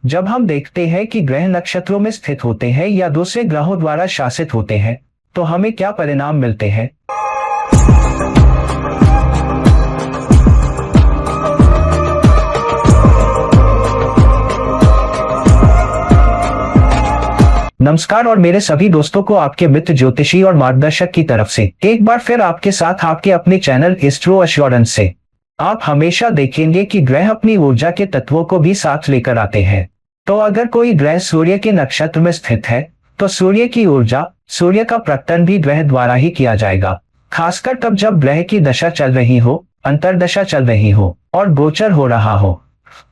जब हम देखते हैं कि ग्रह नक्षत्रों में स्थित होते हैं या दूसरे ग्रहों द्वारा शासित होते हैं, तो हमें क्या परिणाम मिलते हैं। नमस्कार और मेरे सभी दोस्तों को आपके मित्र ज्योतिषी और मार्गदर्शक की तरफ से एक बार फिर आपके साथ आपके अपने चैनल एस्ट्रो एश्योरेंस से। आप हमेशा देखेंगे कि ग्रह अपनी ऊर्जा के तत्वों को भी साथ लेकर आते हैं। तो अगर कोई ग्रह सूर्य के नक्षत्र में स्थित है, तो सूर्य की ऊर्जा, सूर्य का प्रकटन भी ग्रह द्वारा ही किया जाएगा। खासकर तब जब ग्रह की दशा चल रही हो, अंतर्दशा चल रही हो और गोचर हो रहा हो।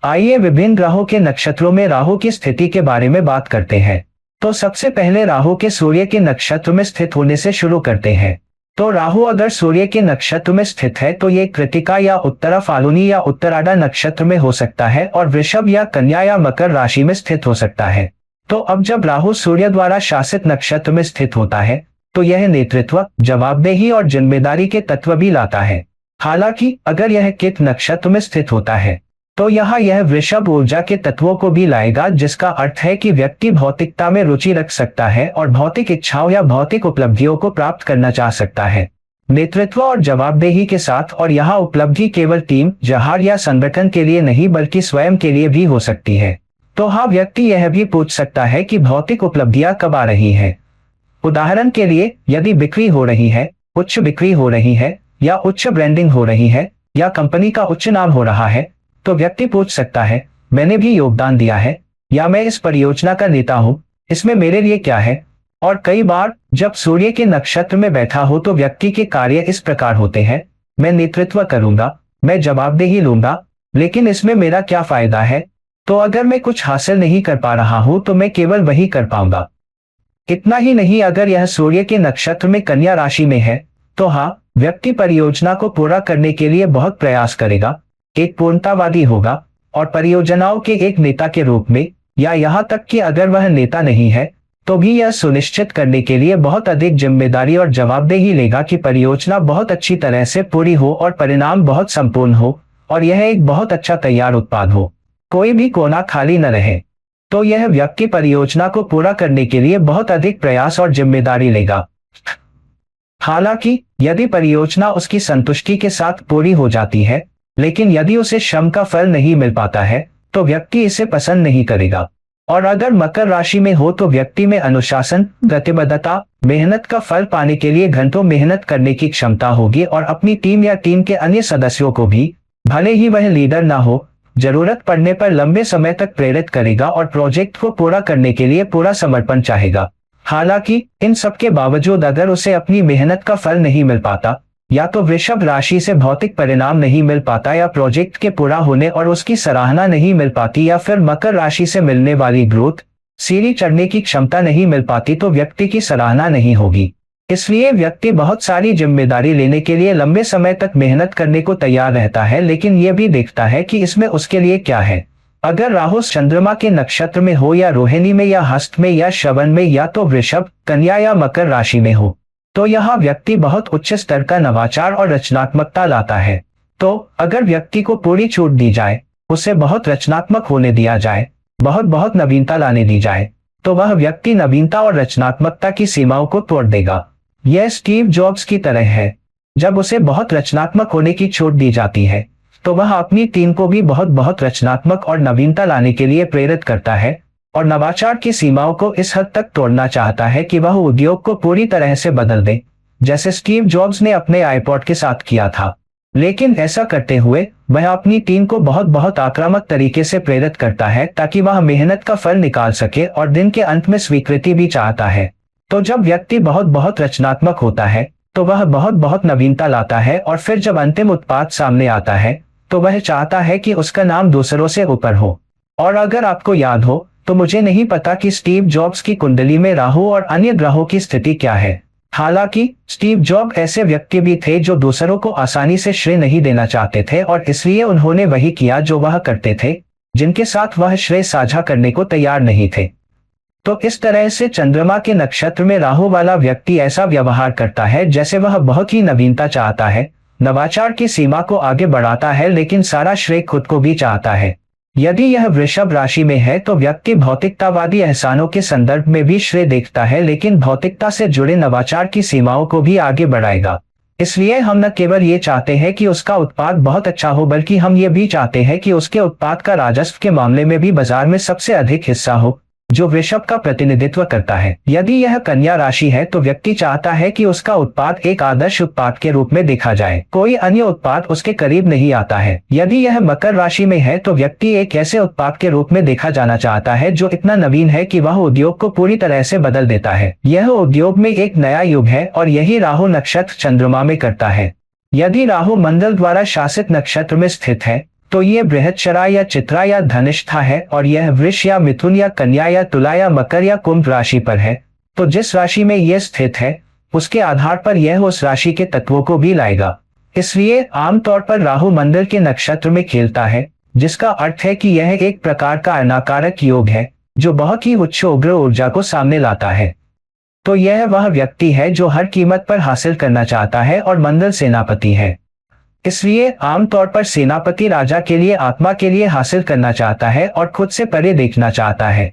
आइए विभिन्न ग्रहों के नक्षत्रों में राहु की स्थिति के बारे में बात करते हैं। तो सबसे पहले राहु के सूर्य के नक्षत्र में स्थित होने से शुरू करते हैं। तो राहु अगर सूर्य के नक्षत्र में स्थित है तो ये कृतिका या उत्तरा फाल्गुनी या उत्तराधा नक्षत्र में हो सकता है और वृषभ या कन्या या मकर राशि में स्थित हो सकता है। तो अब जब राहु सूर्य द्वारा शासित नक्षत्र में स्थित होता है तो यह नेतृत्व, जवाबदेही और जिम्मेदारी के तत्व भी लाता है। हालांकि अगर यह कित नक्षत्र में स्थित होता है तो यहाँ यह वृषभ ऊर्जा के तत्वों को भी लाएगा, जिसका अर्थ है कि व्यक्ति भौतिकता में रुचि रख सकता है और भौतिक इच्छाओं या भौतिक उपलब्धियों को प्राप्त करना चाह सकता है। नेतृत्व और जवाबदेही के साथ, और यहाँ उपलब्धि केवल टीम, जहार या संगठन के लिए नहीं बल्कि स्वयं के लिए भी हो सकती है। तो हाँ, व्यक्ति यह भी पूछ सकता है कि भौतिक उपलब्धियां कब आ रही है। उदाहरण के लिए, यदि बिक्री हो रही है, उच्च बिक्री हो रही है, या उच्च ब्रांडिंग हो रही है, या कंपनी का उच्च नाम हो रहा है, तो व्यक्ति पूछ सकता है, मैंने भी योगदान दिया है, या मैं इस परियोजना का नेता हूं, इसमें मेरे लिए क्या है। और कई बार जब सूर्य के नक्षत्र में बैठा हो तो व्यक्ति के कार्य इस प्रकार होते हैं, मैं नेतृत्व करूंगा, मैं जवाबदेही लूंगा, लेकिन इसमें मेरा क्या फायदा है। तो अगर मैं कुछ हासिल नहीं कर पा रहा हूं तो मैं केवल वही कर पाऊंगा। इतना ही नहीं, अगर यह सूर्य के नक्षत्र में कन्या राशि में है तो हाँ, व्यक्ति परियोजना को पूरा करने के लिए बहुत प्रयास करेगा, एक पूर्णतावादी होगा और परियोजनाओं के एक नेता के रूप में, या यहाँ तक कि अगर वह नेता नहीं है तो भी यह सुनिश्चित करने के लिए बहुत अधिक जिम्मेदारी और जवाबदेही लेगा कि परियोजना बहुत अच्छी तरह से पूरी हो और परिणाम बहुत संपूर्ण हो और यह एक बहुत अच्छा तैयार उत्पाद हो, कोई भी कोना खाली न रहे। तो यह व्यक्ति परियोजना को पूरा करने के लिए बहुत अधिक प्रयास और जिम्मेदारी लेगा। हालांकि यदि परियोजना उसकी संतुष्टि के साथ पूरी हो जाती है, लेकिन यदि उसे श्रम का फल नहीं मिल पाता है तो व्यक्ति इसे पसंद नहीं करेगा। और अगर मकर राशि में हो तो व्यक्ति में अनुशासन, प्रतिबद्धता, मेहनत का फल पाने के लिए घंटों मेहनत करने की क्षमता होगी और अपनी टीम या टीम के अन्य सदस्यों को भी, भले ही वह लीडर ना हो, जरूरत पड़ने पर लंबे समय तक प्रेरित करेगा और प्रोजेक्ट को पूरा करने के लिए पूरा समर्पण चाहेगा। हालांकि इन सब के बावजूद अगर उसे अपनी मेहनत का फल नहीं मिल पाता, या तो वृषभ राशि से भौतिक परिणाम नहीं मिल पाता, या प्रोजेक्ट के पूरा होने और उसकी सराहना नहीं मिल पाती, या फिर मकर राशि से मिलने वाली ग्रोथ, सीढ़ी चढ़ने की क्षमता नहीं मिल पाती, तो व्यक्ति की सराहना नहीं होगी। इसलिए व्यक्ति बहुत सारी जिम्मेदारी लेने के लिए लंबे समय तक मेहनत करने को तैयार रहता है, लेकिन यह भी देखता है कि इसमें उसके लिए क्या है। अगर राहु चंद्रमा के नक्षत्र में हो, या रोहिणी में, या हस्त में, या श्रवण में, या तो वृषभ, कन्या या मकर राशि में हो, तो यहाँ व्यक्ति बहुत उच्च स्तर का नवाचार और रचनात्मकता लाता है। तो अगर व्यक्ति को पूरी छूट दी जाए, उसे बहुत रचनात्मक होने दिया जाए, बहुत बहुत नवीनता लाने दी जाए, तो वह व्यक्ति नवीनता और रचनात्मकता की सीमाओं को तोड़ देगा। यह स्टीव जॉब्स की तरह है। जब उसे बहुत रचनात्मक होने की छूट दी जाती है तो वह अपनी टीम को भी बहुत बहुत रचनात्मक और नवीनता लाने के लिए प्रेरित करता है और नवाचार की सीमाओं को इस हद तक तोड़ना चाहता है कि वह उद्योग को पूरी तरह से बदल दे, जैसे स्टीव जॉब्स ने अपने आईपॉड के साथ किया था। लेकिन ऐसा करते हुए वह अपनी टीम को बहुत बहुत आक्रामक तरीके से प्रेरित करता है ताकि वह मेहनत का फल निकाल सके और दिन के अंत में स्वीकृति भी चाहता है। तो जब व्यक्ति बहुत बहुत रचनात्मक होता है तो वह बहुत बहुत नवीनता लाता है, और फिर जब अंतिम उत्पाद सामने आता है तो वह चाहता है कि उसका नाम दूसरों से ऊपर हो। और अगर आपको याद हो तो मुझे नहीं पता कि स्टीव जॉब्स की कुंडली में राहु और अन्य ग्रहों की स्थिति क्या है। हालांकि स्टीव जॉब ऐसे व्यक्ति भी थे जो दूसरों को आसानी से श्रेय नहीं देना चाहते थे, और इसलिए उन्होंने वही किया जो वह करते थे, जिनके साथ वह श्रेय साझा करने को तैयार नहीं थे। तो इस तरह से चंद्रमा के नक्षत्र में राहु वाला व्यक्ति ऐसा व्यवहार करता है जैसे वह बहुत ही नवीनता चाहता है, नवाचार की सीमा को आगे बढ़ाता है, लेकिन सारा श्रेय खुद को भी चाहता है। यदि यह वृषभ राशि में है तो व्यक्ति भौतिकतावादी एहसानों के संदर्भ में भी श्रेय देखता है, लेकिन भौतिकता से जुड़े नवाचार की सीमाओं को भी आगे बढ़ाएगा। इसलिए हम न केवल ये चाहते हैं कि उसका उत्पाद बहुत अच्छा हो, बल्कि हम ये भी चाहते हैं कि उसके उत्पाद का राजस्व के मामले में भी बाजार में सबसे अधिक हिस्सा हो, जो वृषभ का प्रतिनिधित्व करता है। यदि यह कन्या राशि है तो व्यक्ति चाहता है कि उसका उत्पाद एक आदर्श उत्पाद के रूप में देखा जाए, कोई अन्य उत्पाद उसके करीब नहीं आता है। यदि यह मकर राशि में है तो व्यक्ति एक ऐसे उत्पाद के रूप में देखा जाना चाहता है जो इतना नवीन है कि वह उद्योग को पूरी तरह से बदल देता है। यह उद्योग में एक नया युग है और यही राहु नक्षत्र चंद्रमा में करता है। यदि राहु मंगल द्वारा शासित नक्षत्र में स्थित है तो ये बृहस्पति या चित्रा या धनिष्ठा है, और यह वृष या मिथुन या कन्या या तुला या मकर या कुंभ राशि पर है। तो जिस राशि में यह स्थित है उसके आधार पर यह उस राशि के तत्वों को भी लाएगा। इसलिए आमतौर पर राहु मंगल के नक्षत्र में खेलता है, जिसका अर्थ है कि यह एक प्रकार का अनाकारक योग है जो बहुत ही उच्च उग्र ऊर्जा को सामने लाता है। तो यह वह व्यक्ति है जो हर कीमत पर हासिल करना चाहता है, और मंगल सेनापति है। इसलिए आमतौर पर सेनापति राजा के लिए आत्मा के लिए हासिल करना चाहता है और खुद से परे देखना चाहता है,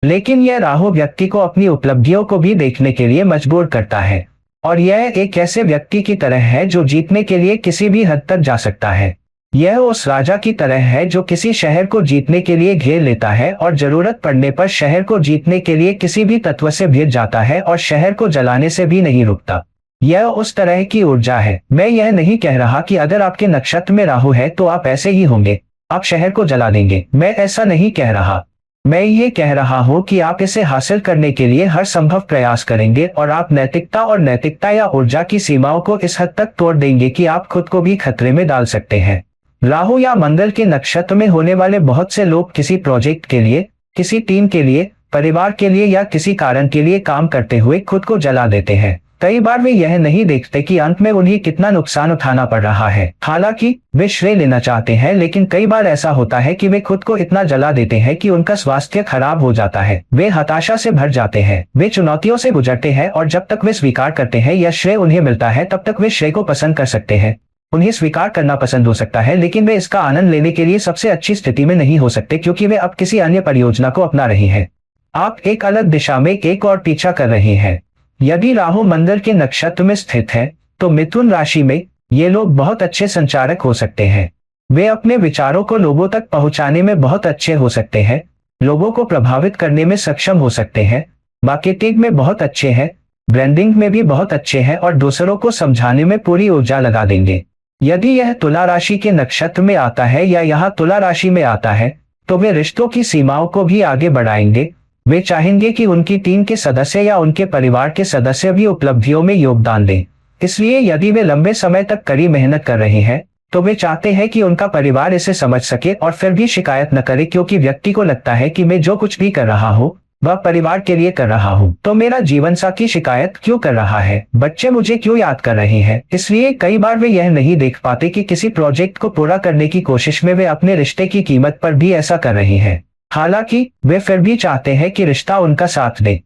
लेकिन यह राहु व्यक्ति को अपनी उपलब्धियों को भी देखने के लिए मजबूर करता है, और यह एक ऐसे व्यक्ति की तरह है जो जीतने के लिए किसी भी हद तक जा सकता है। यह उस राजा की तरह है जो किसी शहर को जीतने के लिए घेर लेता है और जरूरत पड़ने पर शहर को जीतने के लिए किसी भी तत्व से भिड़ जाता है और शहर को जलाने से भी नहीं रुकता। यह उस तरह की ऊर्जा है। मैं यह नहीं कह रहा कि अगर आपके नक्षत्र में राहु है तो आप ऐसे ही होंगे, आप शहर को जला देंगे। मैं ऐसा नहीं कह रहा। मैं ये कह रहा हूं कि आप इसे हासिल करने के लिए हर संभव प्रयास करेंगे, और आप नैतिकता या ऊर्जा की सीमाओं को इस हद तक तोड़ देंगे कि आप खुद को भी खतरे में डाल सकते हैं। राहु या मंगल के नक्षत्र में होने वाले बहुत से लोग किसी प्रोजेक्ट के लिए, किसी टीम के लिए, परिवार के लिए या किसी कारण के लिए काम करते हुए खुद को जला देते हैं। कई बार वे यह नहीं देखते कि अंत में उन्हें कितना नुकसान उठाना पड़ रहा है। हालांकि वे श्रेय लेना चाहते हैं, लेकिन कई बार ऐसा होता है कि वे खुद को इतना जला देते हैं कि उनका स्वास्थ्य खराब हो जाता है। वे हताशा से भर जाते हैं, वे चुनौतियों से गुजरते हैं, और जब तक वे स्वीकार करते हैं या श्रेय उन्हें मिलता है तब तक वे श्रेय को पसंद कर सकते हैं। उन्हें स्वीकार करना पसंद हो सकता है, लेकिन वे इसका आनंद लेने के लिए सबसे अच्छी स्थिति में नहीं हो सकते, क्योंकि वे अब किसी अन्य परियोजना को अपना रहे हैं। आप एक अलग दिशा में एक और पीछा कर रहे हैं। यदि राहु मंगल के नक्षत्र में स्थित है तो मिथुन राशि में ये लोग बहुत अच्छे संचारक हो सकते हैं। वे अपने विचारों को लोगों तक पहुंचाने में बहुत अच्छे हो सकते हैं, लोगों को प्रभावित करने में सक्षम हो सकते हैं, मार्केटिंग में बहुत अच्छे हैं, ब्रांडिंग में भी बहुत अच्छे हैं, और दूसरों को समझाने में पूरी ऊर्जा लगा देंगे। यदि यह तुला राशि के नक्षत्र में आता है या यहाँ तुला राशि में आता है तो वे रिश्तों की सीमाओं को भी आगे बढ़ाएंगे। वे चाहेंगे कि उनकी टीम के सदस्य या उनके परिवार के सदस्य भी उपलब्धियों में योगदान दें। इसलिए यदि वे लंबे समय तक कड़ी मेहनत कर रहे हैं तो वे चाहते हैं कि उनका परिवार इसे समझ सके और फिर भी शिकायत न करे, क्योंकि व्यक्ति को लगता है कि मैं जो कुछ भी कर रहा हूँ वह परिवार के लिए कर रहा हूँ, तो मेरा जीवन साथी शिकायत क्यों कर रहा है, बच्चे मुझे क्यों याद कर रहे हैं। इसलिए कई बार वे यह नहीं देख पाते कि किसी प्रोजेक्ट को पूरा करने की कोशिश में वे अपने रिश्ते की कीमत पर भी ऐसा कर रहे हैं। हालांकि वे फिर भी चाहते हैं कि रिश्ता उनका साथ दे,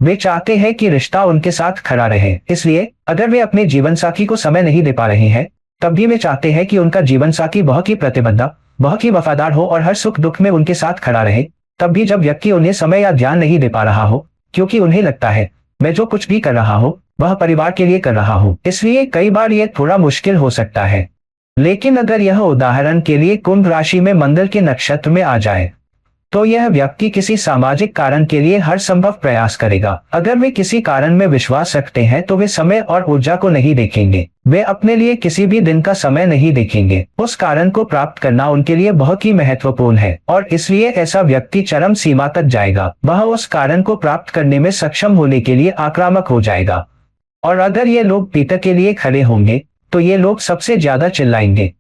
वे चाहते हैं कि रिश्ता उनके साथ खड़ा रहे। इसलिए अगर वे अपने जीवन साथी को समय नहीं दे पा रहे हैं तब भी वे चाहते हैं कि उनका जीवन साथी बहुत ही प्रतिबद्ध, बहुत ही वफादार हो और हर सुख दुख में उनके साथ खड़ा रहे। तब भी जब व्यक्ति उन्हें समय या ध्यान नहीं दे पा रहा हो, क्योंकि उन्हें लगता है मैं जो कुछ भी कर रहा हूँ वह परिवार के लिए कर रहा हूँ। इसलिए कई बार यह थोड़ा मुश्किल हो सकता है। लेकिन अगर यह उदाहरण के लिए कुंभ राशि में मंगल के नक्षत्र में आ जाए तो यह व्यक्ति किसी सामाजिक कारण के लिए हर संभव प्रयास करेगा। अगर वे किसी कारण में विश्वास रखते हैं तो वे समय और ऊर्जा को नहीं देखेंगे, वे अपने लिए किसी भी दिन का समय नहीं देखेंगे। उस कारण को प्राप्त करना उनके लिए बहुत ही महत्वपूर्ण है, और इसलिए ऐसा व्यक्ति चरम सीमा तक जाएगा। वह उस कारण को प्राप्त करने में सक्षम होने के लिए आक्रामक हो जाएगा। और अगर ये लोग पीटर के लिए खड़े होंगे तो ये लोग सबसे ज्यादा चिल्लाएंगे,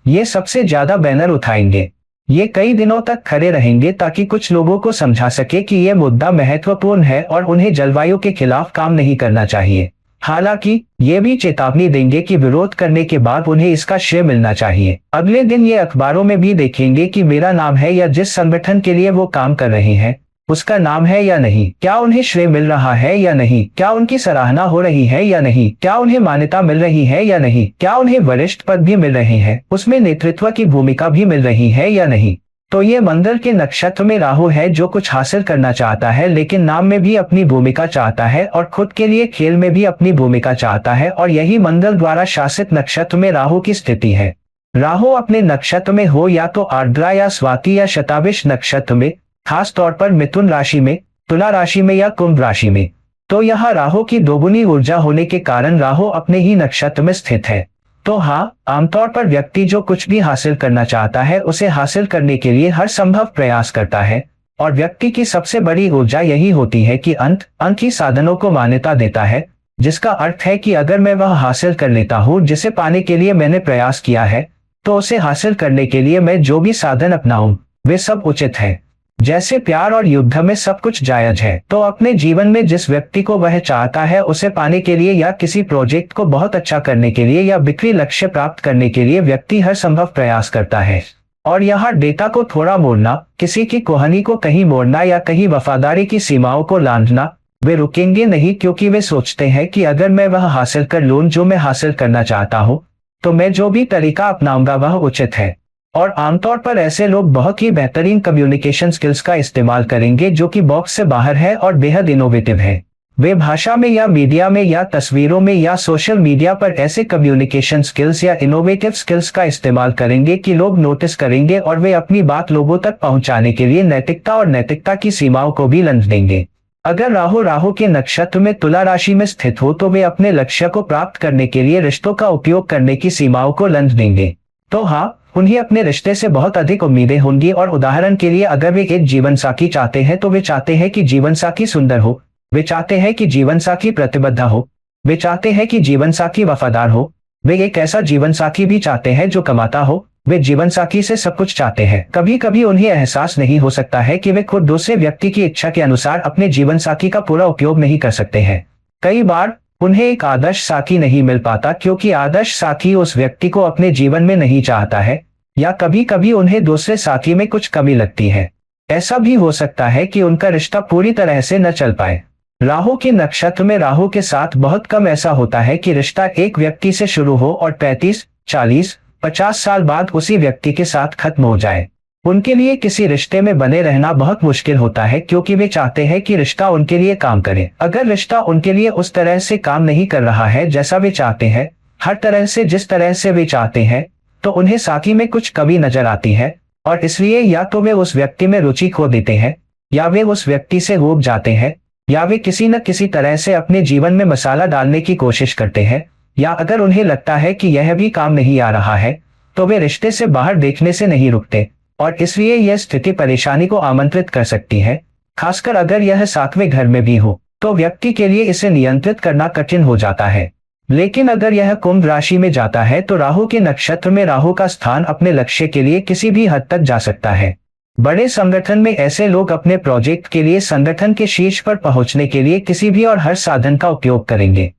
ये सबसे ज्यादा बैनर उठाएंगे, ये कई दिनों तक खड़े रहेंगे ताकि कुछ लोगों को समझा सके कि यह मुद्दा महत्वपूर्ण है और उन्हें जलवायु के खिलाफ काम नहीं करना चाहिए। हालांकि ये भी चेतावनी देंगे कि विरोध करने के बाद उन्हें इसका श्रेय मिलना चाहिए। अगले दिन ये अखबारों में भी देखेंगे कि मेरा नाम है या जिस संगठन के लिए वो काम कर रहे हैं उसका नाम है या नहीं, क्या उन्हें श्रेय मिल रहा है या नहीं, क्या उनकी सराहना हो रही है या नहीं, क्या उन्हें मान्यता मिल रही है या नहीं, क्या उन्हें वरिष्ठ पद भी मिल रहे हैं, उसमें नेतृत्व की भूमिका भी मिल रही है या नहीं। तो ये मंगल के नक्षत्र में राहु है जो कुछ हासिल करना चाहता है, लेकिन नाम में भी अपनी भूमिका चाहता है और खुद के लिए खेल में भी अपनी भूमिका चाहता है, और यही मंगल द्वारा शासित नक्षत्र में राहु की स्थिति है। राहु अपने नक्षत्र में हो या तो आर्द्रा या स्वाति या शताभिष नक्षत्र में, खास तौर पर मिथुन राशि में, तुला राशि में या कुंभ राशि में, तो यहाँ राहु की दोगुनी ऊर्जा होने के कारण राहु अपने ही नक्षत्र में स्थित है। तो हाँ, आमतौर पर व्यक्ति जो कुछ भी हासिल करना चाहता है उसे हासिल करने के लिए हर संभव प्रयास करता है, और व्यक्ति की सबसे बड़ी ऊर्जा यही होती है कि अंत ही साधनों को मान्यता देता है, जिसका अर्थ है कि अगर मैं वह हासिल कर लेता हूँ जिसे पाने के लिए मैंने प्रयास किया है, तो उसे हासिल करने के लिए मैं जो भी साधन अपनाऊं वे सब उचित है। जैसे प्यार और युद्ध में सब कुछ जायज है, तो अपने जीवन में जिस व्यक्ति को वह चाहता है उसे पाने के लिए या किसी प्रोजेक्ट को बहुत अच्छा करने के लिए या बिक्री लक्ष्य प्राप्त करने के लिए व्यक्ति हर संभव प्रयास करता है। और यहाँ डेटा को थोड़ा मोड़ना, किसी की कहानी को कहीं मोड़ना या कहीं वफादारी की सीमाओं को लांघना, वे रुकेंगे नहीं, क्योंकि वे सोचते हैं कि अगर मैं वह हासिल कर लूं जो मैं हासिल करना चाहता हूं, तो मैं जो भी तरीका अपनाऊंगा वह उचित है। और आमतौर पर ऐसे लोग बहुत ही बेहतरीन कम्युनिकेशन स्किल्स का इस्तेमाल करेंगे जो कि बॉक्स से बाहर है और बेहद इनोवेटिव है। वे भाषा में या मीडिया में या तस्वीरों में या सोशल मीडिया पर ऐसे कम्युनिकेशन स्किल्स या इनोवेटिव स्किल्स का इस्तेमाल करेंगे कि लोग नोटिस करेंगे, और वे अपनी बात लोगों तक पहुंचाने के लिए नैतिकता और नैतिकता की सीमाओं को भी लंघ देंगे। अगर राहु के नक्षत्र में तुला राशि में स्थित हो तो वे अपने लक्ष्य को प्राप्त करने के लिए रिश्तों का उपयोग करने की सीमाओं को लंघ देंगे। तो हाँ, उन्हें अपने रिश्ते से बहुत अधिक उम्मीदें होंगी, और उदाहरण के लिए अगर वे एक जीवनसाथी चाहते हैं तो वे चाहते हैं कि जीवनसाथी सुंदर हो, वे चाहते हैं कि जीवनसाथी प्रतिबद्ध हो, वे चाहते हैं कि जीवनसाथी वफादार हो, वे एक ऐसा जीवनसाथी भी चाहते हैं जो कमाता हो, वे जीवनसाथी से सब कुछ चाहते हैं। कभी कभी उन्हें एहसास नहीं हो सकता है कि वे खुद दूसरे व्यक्ति की इच्छा के अनुसार अपने जीवनसाथी का पूरा उपयोग नहीं कर सकते हैं। कई बार उन्हें एक आदर्श साथी नहीं मिल पाता क्योंकि आदर्श साथी उस व्यक्ति को अपने जीवन में नहीं चाहता है, या कभी कभी उन्हें दूसरे साथी में कुछ कमी लगती है। ऐसा भी हो सकता है कि उनका रिश्ता पूरी तरह से न चल पाए। राहु के नक्षत्र में राहु के साथ बहुत कम ऐसा होता है कि रिश्ता एक व्यक्ति से शुरू हो और 35, 40, 50 साल बाद उसी व्यक्ति के साथ खत्म हो जाए। उनके लिए किसी रिश्ते में बने रहना बहुत मुश्किल होता है क्योंकि वे चाहते हैं कि रिश्ता उनके लिए काम करे। अगर रिश्ता उनके लिए उस तरह से काम नहीं कर रहा है जैसा वे चाहते हैं, हर तरह से जिस तरह से वे चाहते हैं, तो उन्हें साथी में कुछ कमी नजर आती है, और इसलिए या तो वे उस व्यक्ति में रुचि खो देते हैं, या वे उस व्यक्ति से ऊब जाते हैं, या वे किसी न किसी तरह से अपने जीवन में मसाला डालने की कोशिश करते हैं, या अगर उन्हें लगता है कि यह भी काम नहीं आ रहा है तो वे रिश्ते से बाहर देखने से नहीं रुकते, और इसलिए यह स्थिति परेशानी को आमंत्रित कर सकती है। खासकर अगर यह सातवें घर में भी हो तो व्यक्ति के लिए इसे नियंत्रित करना कठिन हो जाता है। लेकिन अगर यह कुंभ राशि में जाता है तो राहु के नक्षत्र में राहु का स्थान अपने लक्ष्य के लिए किसी भी हद तक जा सकता है। बड़े संगठन में ऐसे लोग अपने प्रोजेक्ट के लिए संगठन के शीर्ष पर पहुंचने के लिए किसी भी और हर साधन का उपयोग करेंगे।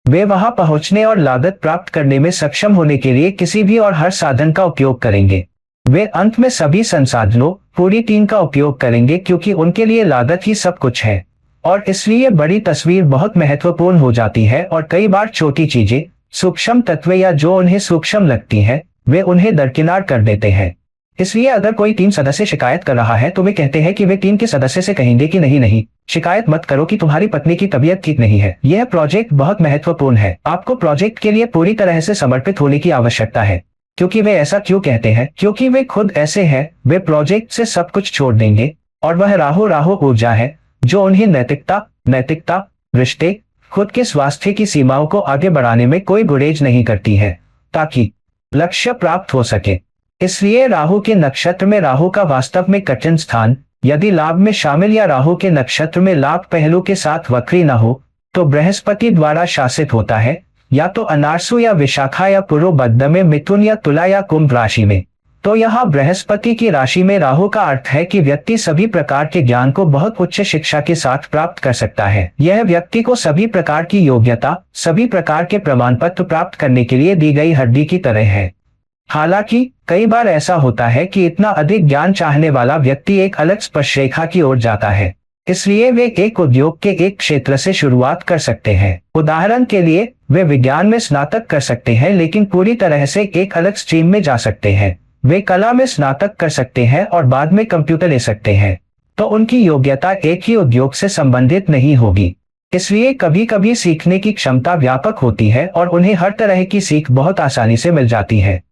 वे वहां पहुंचने और लागत प्राप्त करने में सक्षम होने के लिए किसी भी और हर साधन का उपयोग करेंगे। वे अंत में सभी संसाधनों, पूरी टीम का उपयोग करेंगे क्योंकि उनके लिए लागत ही सब कुछ है, और इसलिए बड़ी तस्वीर बहुत महत्वपूर्ण हो जाती है, और कई बार छोटी चीजें, सूक्ष्म तत्व या जो उन्हें सूक्ष्म लगती हैं, वे उन्हें दरकिनार कर देते हैं। इसलिए अगर कोई टीम सदस्य शिकायत कर रहा है तो वे कहते हैं कि वे टीम के सदस्य से कहेंगे कि नहीं, शिकायत मत करो कि तुम्हारी पत्नी की तबीयत ठीक नहीं है। यह प्रोजेक्ट बहुत महत्वपूर्ण है, आपको प्रोजेक्ट के लिए पूरी तरह से समर्पित होने की आवश्यकता है। क्योंकि वे ऐसा क्यों कहते हैं? क्योंकि वे खुद ऐसे हैं, वे प्रोजेक्ट से सब कुछ छोड़ देंगे, और वह राहु ऊर्जा है जो उन्हें नैतिकता, रिश्ते, खुद के स्वास्थ्य की सीमाओं को आगे बढ़ाने में कोई गुरेज नहीं करती है ताकि लक्ष्य प्राप्त हो सके। इसलिए राहु के नक्षत्र में राहु का वास्तव में कठिन स्थान, यदि लाभ में शामिल या राहु के नक्षत्र में लाभ पहलू के साथ वक्री न हो तो बृहस्पति द्वारा शासित होता है, या तो अनारसु या विशाखा या पूर्वबद्ध में, मिथुन या तुला या कुंभ राशि में। तो यहाँ बृहस्पति की राशि में राहु का अर्थ है कि व्यक्ति सभी प्रकार के ज्ञान को बहुत उच्च शिक्षा के साथ प्राप्त कर सकता है। यह व्यक्ति को सभी प्रकार की योग्यता, सभी प्रकार के प्रमाण पत्र प्राप्त करने के लिए दी गई हड्डी की तरह है। हालांकि कई बार ऐसा होता है कि इतना अधिक ज्ञान चाहने वाला व्यक्ति एक अलग स्पर्शरेखा की ओर जाता है, इसलिए वे एक उद्योग के एक क्षेत्र से शुरुआत कर सकते हैं। उदाहरण के लिए वे विज्ञान में स्नातक कर सकते हैं लेकिन पूरी तरह से एक अलग स्ट्रीम में जा सकते हैं। वे कला में स्नातक कर सकते हैं और बाद में कंप्यूटर ले सकते हैं, तो उनकी योग्यता एक ही उद्योग से संबंधित नहीं होगी। इसलिए कभी कभी सीखने की क्षमता व्यापक होती है और उन्हें हर तरह की सीख बहुत आसानी से मिल जाती है।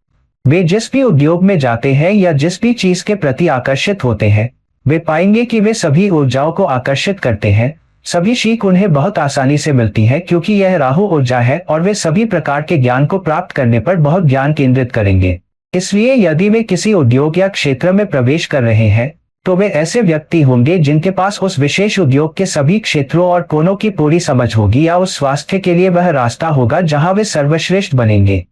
वे जिस भी उद्योग में जाते हैं या जिस भी चीज के प्रति आकर्षित होते हैं, वे पाएंगे कि वे सभी ऊर्जाओं को आकर्षित करते हैं। सभी सीख उन्हें बहुत आसानी से मिलती है क्योंकि यह राहु ऊर्जा है और वे सभी प्रकार के ज्ञान को प्राप्त करने पर बहुत ध्यान केंद्रित करेंगे। इसलिए यदि वे किसी उद्योग या क्षेत्र में प्रवेश कर रहे हैं तो वे ऐसे व्यक्ति होंगे जिनके पास उस विशेष उद्योग के सभी क्षेत्रों और कोनों की पूरी समझ होगी, या उस स्वास्थ्य के लिए वह रास्ता होगा जहां वे सर्वश्रेष्ठ बनेंगे।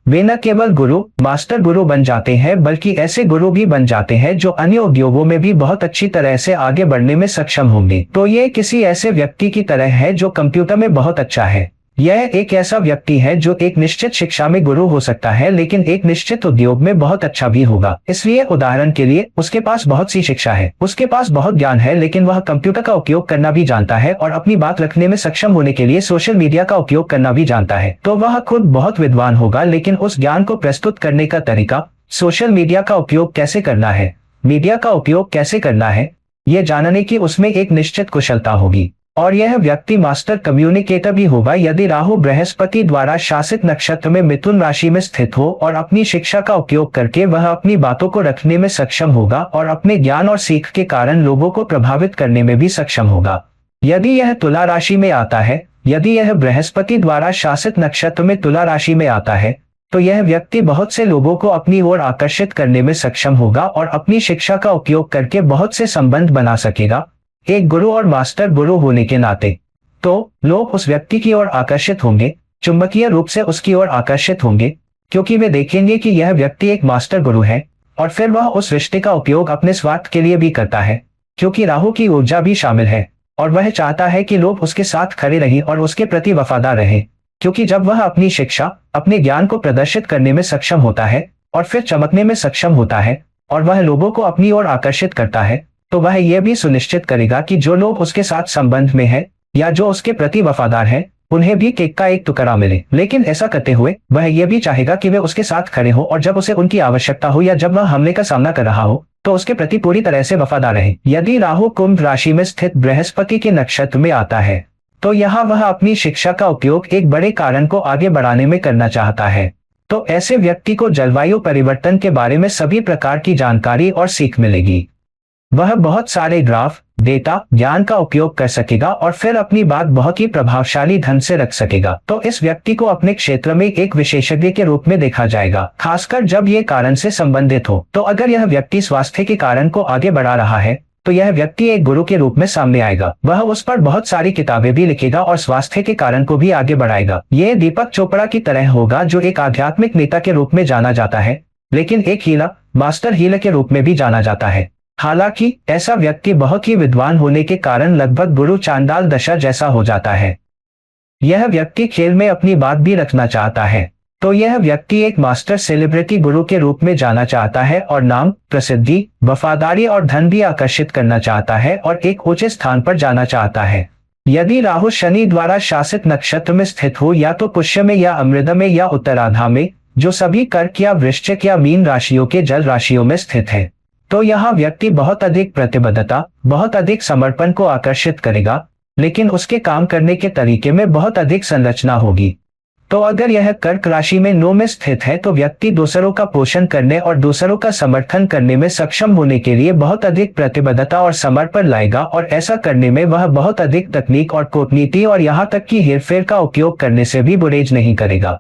वे न केवल गुरु मास्टर गुरु बन जाते हैं बल्कि ऐसे गुरु भी बन जाते हैं जो अन्य उद्योगों में भी बहुत अच्छी तरह से आगे बढ़ने में सक्षम होंगे। तो ये किसी ऐसे व्यक्ति की तरह है जो कंप्यूटर में बहुत अच्छा है। यह एक ऐसा व्यक्ति है जो एक निश्चित शिक्षा में गुरु हो सकता है लेकिन एक निश्चित उद्योग में बहुत अच्छा भी होगा। इसलिए उदाहरण के लिए उसके पास बहुत सी शिक्षा है, उसके पास बहुत ज्ञान है, लेकिन वह कंप्यूटर का उपयोग करना भी जानता है और अपनी बात रखने में सक्षम होने के लिए सोशल मीडिया का उपयोग करना भी जानता है। तो वह खुद बहुत विद्वान होगा, लेकिन उस ज्ञान को प्रस्तुत करने का तरीका, सोशल मीडिया का उपयोग कैसे करना है, मीडिया का उपयोग कैसे करना है, ये जानने की उसमें एक निश्चित कुशलता होगी। और यह व्यक्ति मास्टर कम्युनिकेटर भी होगा यदि राहु बृहस्पति द्वारा शासित नक्षत्र में मिथुन राशि में स्थित हो, और अपनी शिक्षा का उपयोग करके वह अपनी बातों को रखने में सक्षम होगा और अपने ज्ञान और सीख के कारण लोगों को प्रभावित करने में भी सक्षम होगा। यदि यह तुला राशि में आता है, यदि यह बृहस्पति द्वारा शासित नक्षत्र में तुला राशि में आता है, तो यह व्यक्ति बहुत से लोगों को अपनी ओर आकर्षित करने में सक्षम होगा और अपनी शिक्षा का उपयोग करके बहुत से संबंध बना सकेगा, एक गुरु और मास्टर गुरु होने के नाते। तो लोग उस व्यक्ति की ओर आकर्षित होंगे, चुंबकीय रूप से उसकी ओर आकर्षित होंगे, क्योंकि वे देखेंगे कि यह व्यक्ति एक मास्टर गुरु है। और फिर वह उस रिश्ते का उपयोग अपने स्वार्थ के लिए भी करता है, क्योंकि राहु की ऊर्जा भी शामिल है और वह चाहता है कि लोग उसके साथ खड़े रहें और उसके प्रति वफादार रहें, क्योंकि जब वह अपनी शिक्षा, अपने ज्ञान को प्रदर्शित करने में सक्षम होता है और फिर चमकने में सक्षम होता है और वह लोगों को अपनी ओर आकर्षित करता है, तो वह यह भी सुनिश्चित करेगा कि जो लोग उसके साथ संबंध में हैं या जो उसके प्रति वफादार हैं, उन्हें भी केक का एक टुकड़ा मिले। लेकिन ऐसा करते हुए वह यह भी चाहेगा कि वे उसके साथ खड़े हो और जब उसे उनकी आवश्यकता हो या जब वह हमले का सामना कर रहा हो तो उसके प्रति पूरी तरह से वफादार रहे। यदि राहु कुंभ राशि में स्थित बृहस्पति के नक्षत्र में आता है तो यहाँ वह अपनी शिक्षा का उपयोग एक बड़े कारण को आगे बढ़ाने में करना चाहता है। तो ऐसे व्यक्ति को जलवायु परिवर्तन के बारे में सभी प्रकार की जानकारी और सीख मिलेगी। वह बहुत सारे ग्राफ, डेटा, ज्ञान का उपयोग कर सकेगा और फिर अपनी बात बहुत ही प्रभावशाली ढंग से रख सकेगा। तो इस व्यक्ति को अपने क्षेत्र में एक विशेषज्ञ के रूप में देखा जाएगा, खासकर जब ये कारण से संबंधित हो। तो अगर यह व्यक्ति स्वास्थ्य के कारण को आगे बढ़ा रहा है तो यह व्यक्ति एक गुरु के रूप में सामने आएगा। वह उस पर बहुत सारी किताबें भी लिखेगा और स्वास्थ्य के कारण को भी आगे बढ़ाएगा। यह दीपक चोपड़ा की तरह होगा जो एक आध्यात्मिक नेता के रूप में जाना जाता है, लेकिन एक हीला, मास्टर हीलर के रूप में भी जाना जाता है। हालांकि ऐसा व्यक्ति बहुत ही विद्वान होने के कारण लगभग गुरु चांडाल दशा जैसा हो जाता है। यह व्यक्ति खेल में अपनी बात भी रखना चाहता है, तो यह व्यक्ति एक मास्टर सेलिब्रिटी गुरु के रूप में जाना चाहता है और नाम, प्रसिद्धि, वफादारी और धन भी आकर्षित करना चाहता है और एक ऊंचे स्थान पर जाना चाहता है। यदि राहु शनि द्वारा शासित नक्षत्र में स्थित हो, या तो पुष्य में या अमृत में या उत्तराधा में, जो सभी कर्क या वृश्चिक या मीन राशियों के जल राशियों में स्थित है, तो यहाँ व्यक्ति बहुत अधिक प्रतिबद्धता, बहुत अधिक समर्पण को आकर्षित करेगा, लेकिन उसके काम करने के तरीके में बहुत अधिक संरचना होगी। तो अगर यह कर्क राशि में 9 में स्थित है तो व्यक्ति दूसरों का पोषण करने और दूसरों का समर्थन करने में सक्षम होने के लिए बहुत अधिक प्रतिबद्धता और समर्पण लाएगा, और ऐसा करने में वह बहुत अधिक तकनीक और कूटनीति और यहाँ तक कि हेरफेर का उपयोग करने से भी गुरेज नहीं करेगा।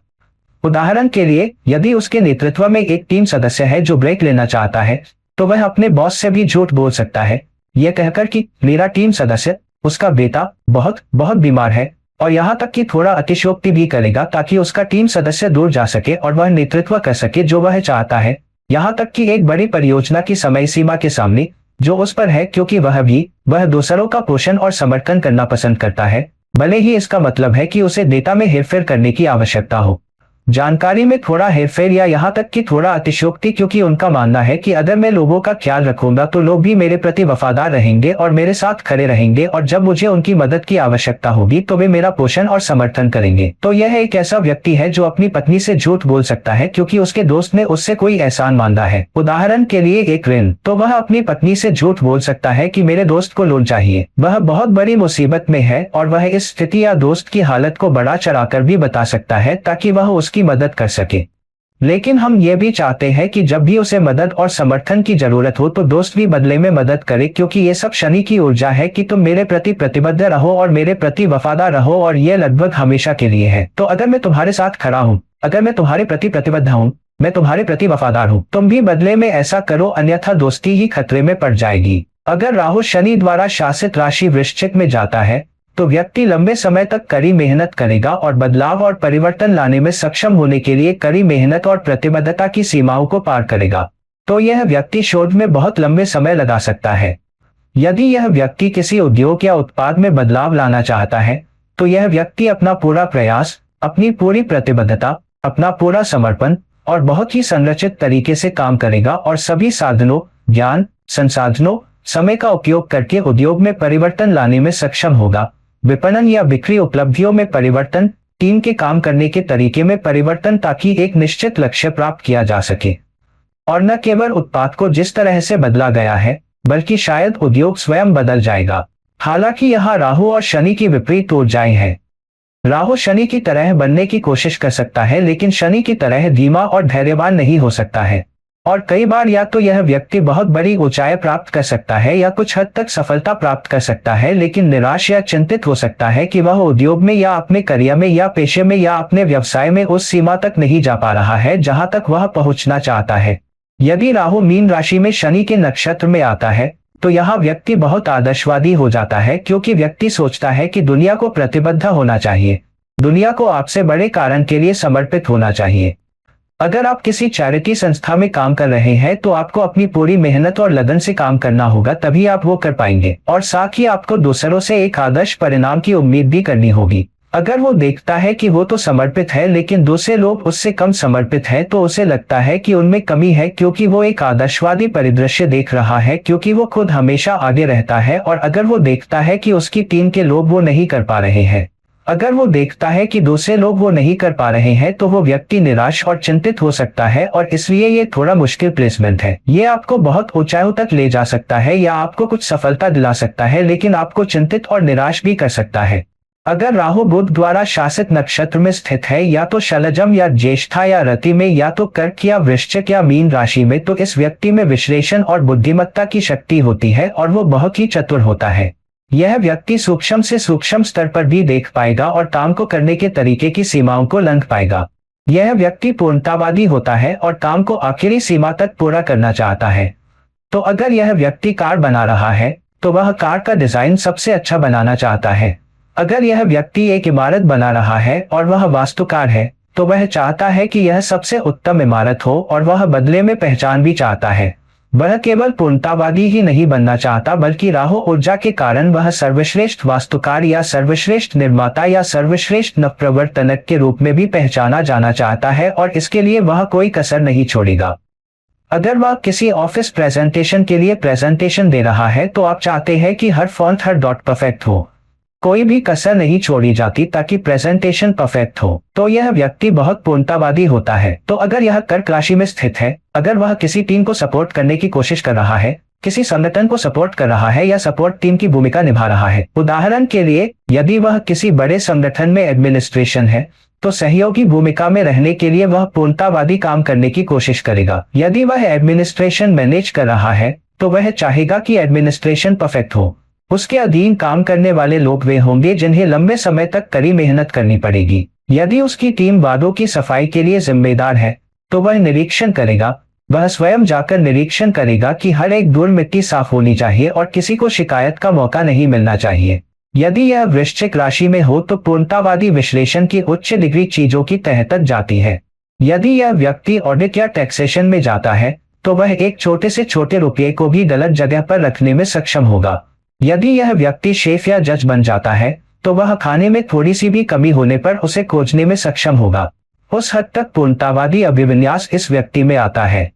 उदाहरण के लिए, यदि उसके नेतृत्व में एक टीम सदस्य है जो ब्रेक लेना चाहता है, तो वह अपने बॉस से भी झूठ बोल सकता है, यह कहकर कि मेरा टीम सदस्य, उसका बेटा बहुत बीमार है, और यहाँ तक कि थोड़ा अतिशयोक्ति भी करेगा ताकि उसका टीम सदस्य दूर जा सके और वह नेतृत्व कर सके जो वह चाहता है, यहाँ तक कि एक बड़ी परियोजना की समय सीमा के सामने जो उस पर है, क्योंकि वह दूसरों का पोषण और समर्थन करना पसंद करता है, भले ही इसका मतलब है कि उसे डेटा में हेरफेर करने की आवश्यकता हो। जानकारी में थोड़ा हेरफेर या यहाँ तक कि थोड़ा अतिशयोक्ति, क्योंकि उनका मानना है कि अगर मैं लोगों का ख्याल रखूंगा तो लोग भी मेरे प्रति वफादार रहेंगे और मेरे साथ खड़े रहेंगे, और जब मुझे उनकी मदद की आवश्यकता होगी तो वे मेरा पोषण और समर्थन करेंगे। तो यह एक ऐसा व्यक्ति है जो अपनी पत्नी से झूठ बोल सकता है क्योंकि उसके दोस्त ने उससे कोई एहसान मांगा है। उदाहरण के लिए एक ऋण, तो वह अपनी पत्नी से झूठ बोल सकता है कि मेरे दोस्त को लोन चाहिए, वह बहुत बड़ी मुसीबत में है, और वह इस स्थिति या दोस्त की हालत को बढ़ा चढ़ाकर भी बता सकता है ताकि वह उसकी मदद कर सके। लेकिन हम ये भी चाहते हैं कि जब भी उसे मदद और समर्थन की जरूरत हो तो दोस्त भी बदले में मदद करे, क्योंकि ये सब शनि की ऊर्जा है कि तुम मेरे प्रति प्रतिबद्ध रहो और मेरे प्रति वफादार रहो, और ये लगभग हमेशा के लिए है। तो अगर मैं तुम्हारे साथ खड़ा हूँ, अगर मैं तुम्हारे प्रति प्रतिबद्ध हूँ, मैं तुम्हारे प्रति वफादार हूँ, तुम भी बदले में ऐसा करो, अन्यथा दोस्ती ही खतरे में पड़ जाएगी। अगर राहु शनि द्वारा शासित राशि वृश्चिक में जाता है तो व्यक्ति लंबे समय तक कड़ी मेहनत करेगा और बदलाव और परिवर्तन लाने में सक्षम होने के लिए कड़ी मेहनत और प्रतिबद्धता की सीमाओं को पार करेगा। तो यह व्यक्ति शोध में बहुत लंबे समय लगा सकता है। यदि यह व्यक्ति किसी उद्योग या उत्पाद में बदलाव लाना चाहता है तो यह व्यक्ति अपना पूरा प्रयास, अपनी पूरी प्रतिबद्धता, अपना पूरा समर्पण और बहुत ही संरचित तरीके से काम करेगा, और सभी साधनों, ज्ञान, संसाधनों, समय का उपयोग करके उद्योग में परिवर्तन लाने में सक्षम होगा। विपणन या बिक्री उपलब्धियों में परिवर्तन, टीम के काम करने के तरीके में परिवर्तन, ताकि एक निश्चित लक्ष्य प्राप्त किया जा सके। और न केवल उत्पाद को जिस तरह से बदला गया है बल्कि शायद उद्योग स्वयं बदल जाएगा। हालांकि यहाँ राहु और शनि की विपरीत ऊर्जाएं हैं। राहु शनि की तरह बनने की कोशिश कर सकता है लेकिन शनि की तरह धीमा और धैर्यवान नहीं हो सकता है, और कई बार या तो यह व्यक्ति बहुत बड़ी ऊंचाई प्राप्त कर सकता है या कुछ हद तक सफलता प्राप्त कर सकता है, लेकिन निराश या चिंतित हो सकता है कि वह उद्योग में या अपने करियर में या पेशे में या अपने व्यवसाय में उस सीमा तक नहीं जा पा रहा है जहां तक वह पहुंचना चाहता है। यदि राहु मीन राशि में शनि के नक्षत्र में आता है तो यहाँ व्यक्ति बहुत आदर्शवादी हो जाता है, क्योंकि व्यक्ति सोचता है कि दुनिया को प्रतिबद्ध होना चाहिए, दुनिया को आपसे बड़े कारण के लिए समर्पित होना चाहिए। अगर आप किसी चैरिटी संस्था में काम कर रहे हैं तो आपको अपनी पूरी मेहनत और लगन से काम करना होगा, तभी आप वो कर पाएंगे, और साथ ही आपको दूसरों से एक आदर्श परिणाम की उम्मीद भी करनी होगी। अगर वो देखता है कि वो तो समर्पित है लेकिन दूसरे लोग उससे कम समर्पित हैं तो उसे लगता है कि उनमें कमी है, क्योंकि वो एक आदर्शवादी परिदृश्य देख रहा है, क्योंकि वो खुद हमेशा आगे रहता है। और अगर वो देखता है कि उसकी टीम के लोग वो नहीं कर पा रहे हैं, अगर वो देखता है कि दूसरे लोग वो नहीं कर पा रहे हैं, तो वो व्यक्ति निराश और चिंतित हो सकता है, और इसलिए ये थोड़ा मुश्किल प्लेसमेंट है। ये आपको बहुत ऊंचाइयों तक ले जा सकता है या आपको कुछ सफलता दिला सकता है, लेकिन आपको चिंतित और निराश भी कर सकता है। अगर राहु बुध द्वारा शासित नक्षत्र में स्थित है, या तो शलजम या ज्येष्ठा या रति में, या तो कर्क या वृश्चिक या मीन राशि में, तो इस व्यक्ति में विश्लेषण और बुद्धिमत्ता की शक्ति होती है और वो बहुत ही चतुर होता है। यह व्यक्ति सूक्ष्म से सूक्ष्म स्तर पर भी देख पाएगा और काम को करने के तरीके की सीमाओं को लंघ पाएगा। यह व्यक्ति पूर्णतावादी होता है और काम को आखिरी सीमा तक पूरा करना चाहता है। तो अगर यह व्यक्ति कार बना रहा है तो वह कार का डिजाइन सबसे अच्छा बनाना चाहता है। अगर यह व्यक्ति एक इमारत बना रहा है और वह वास्तुकार है तो वह चाहता है कि यह सबसे उत्तम इमारत हो, और वह बदले में पहचान भी चाहता है। वह केवल पूर्णतावादी ही नहीं बनना चाहता बल्कि राहु ऊर्जा के कारण वह सर्वश्रेष्ठ वास्तुकार या सर्वश्रेष्ठ निर्माता या सर्वश्रेष्ठ नवप्रवर्तनक के रूप में भी पहचाना जाना चाहता है, और इसके लिए वह कोई कसर नहीं छोड़ेगा। अगर वह किसी ऑफिस प्रेजेंटेशन के लिए प्रेजेंटेशन दे रहा है तो आप चाहते हैं कि हर फॉन्ट, हर डॉट परफेक्ट हो, कोई भी कसर नहीं छोड़ी जाती ताकि प्रेजेंटेशन परफेक्ट हो। तो यह व्यक्ति बहुत पूर्णतावादी होता है। तो अगर यह कर्क राशि में स्थित है, अगर वह किसी टीम को सपोर्ट करने की कोशिश कर रहा है, किसी संगठन को सपोर्ट कर रहा है या सपोर्ट टीम की भूमिका निभा रहा है, उदाहरण के लिए यदि वह किसी बड़े संगठन में एडमिनिस्ट्रेशन है तो सहयोगी भूमिका में रहने के लिए वह पूर्णतावादी काम करने की कोशिश करेगा। यदि वह एडमिनिस्ट्रेशन मैनेज कर रहा है तो वह चाहेगा कि एडमिनिस्ट्रेशन परफेक्ट हो। उसके अधीन काम करने वाले लोग वे होंगे जिन्हें लंबे समय तक कड़ी मेहनत करनी पड़ेगी। यदि उसकी टीम वादों की सफाई के लिए जिम्मेदार है तो वह निरीक्षण करेगा, वह स्वयं जाकर निरीक्षण करेगा कि हर एक धूल मिट्टी साफ होनी चाहिए और किसी को शिकायत का मौका नहीं मिलना चाहिए। यदि यह वृश्चिक राशि में हो तो पूर्णतावादी विश्लेषण की उच्च डिग्री चीजों की तह तक जाती है। यदि यह व्यक्ति ऑडिट या टैक्सेशन में जाता है तो वह एक छोटे से छोटे रुपये को भी गलत जगह पर रखने में सक्षम होगा। यदि यह व्यक्ति शेफ या जज बन जाता है तो वह खाने में थोड़ी सी भी कमी होने पर उसे खोजने में सक्षम होगा। उस हद तक पूर्णतावादी अभिविन्यास इस व्यक्ति में आता है।